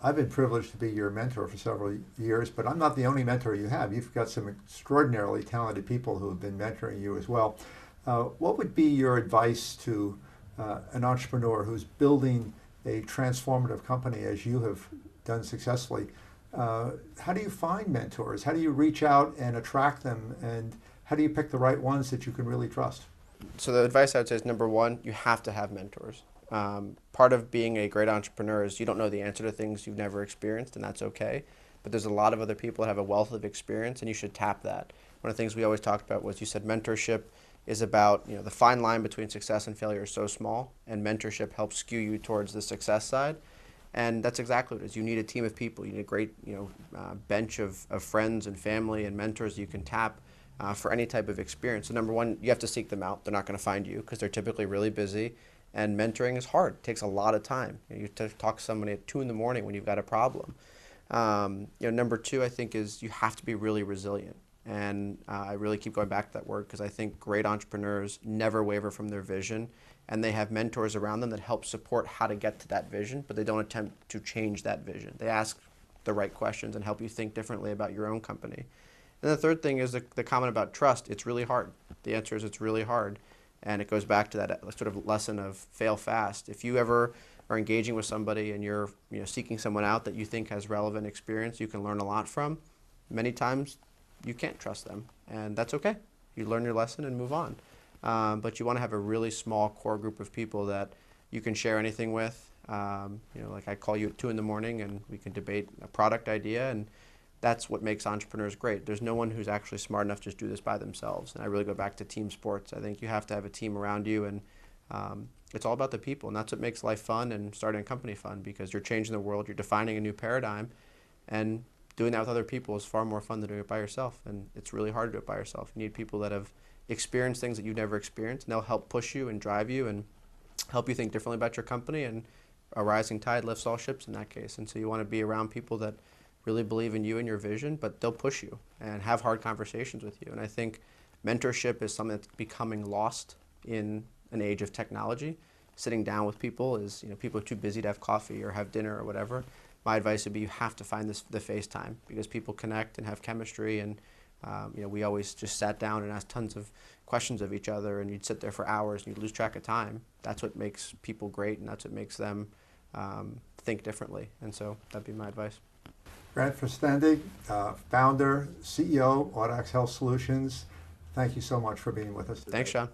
I've been privileged to be your mentor for several years, but I'm not the only mentor you have. You've got some extraordinarily talented people who have been mentoring you as well. What would be your advice to an entrepreneur who's building a transformative company as you have done successfully? How do you find mentors? How do you reach out and attract them? And how do you pick the right ones that you can really trust? So the advice I would say is number one, you have to have mentors. Part of being a great entrepreneur is you don't know the answer to things you've never experienced, and that's okay. But there's a lot of other people that have a wealth of experience, and you should tap that. One of the things we always talked about was you said mentorship is about, the fine line between success and failure is so small, and mentorship helps skew you towards the success side. And that's exactly what it is. You need a team of people. You need a great, bench of friends and family and mentors you can tap for any type of experience. So number one, you have to seek them out. They're not going to find you because they're typically really busy. And mentoring is hard. It takes a lot of time. You have to talk to somebody at 2 in the morning when you've got a problem. Number two, I think, is you have to be really resilient. And I really keep going back to that word because I think great entrepreneurs never waver from their vision, and they have mentors around them that help support how to get to that vision, but they don't attempt to change that vision. They ask the right questions and help you think differently about your own company. And the third thing is the comment about trust. It's really hard. The answer is it's really hard. And it goes back to that sort of lesson of fail fast. If you ever are engaging with somebody and you're seeking someone out that you think has relevant experience you can learn a lot from, many times you can't trust them. And that's okay. You learn your lesson and move on. But you want to have a really small core group of people that you can share anything with. Like I call you at 2 in the morning and we can debate a product idea, and that's what makes entrepreneurs great. There's no one who's actually smart enough to just do this by themselves. And I really go back to team sports. I think you have to have a team around you, and it's all about the people. And that's what makes life fun and starting a company fun, because you're changing the world, you're defining a new paradigm, and doing that with other people is far more fun than doing it by yourself. And it's really hard to do it by yourself. You need people that have experienced things that you've never experienced, and they'll help push you and drive you and help you think differently about your company. And a rising tide lifts all ships in that case. And so you want to be around people that really believe in you and your vision, but they'll push you and have hard conversations with you. And I think mentorship is something that's becoming lost in an age of technology. Sitting down with people is, people are too busy to have coffee or have dinner or whatever. My advice would be you have to find the FaceTime, because people connect and have chemistry. And we always just sat down and asked tons of questions of each other, and you'd sit there for hours and you'd lose track of time. That's what makes people great, and that's what makes them think differently. And so that'd be my advice. Grant Verstandig, founder, CEO, Audax Health Solutions. Thank you so much for being with us today. Thanks, Sean.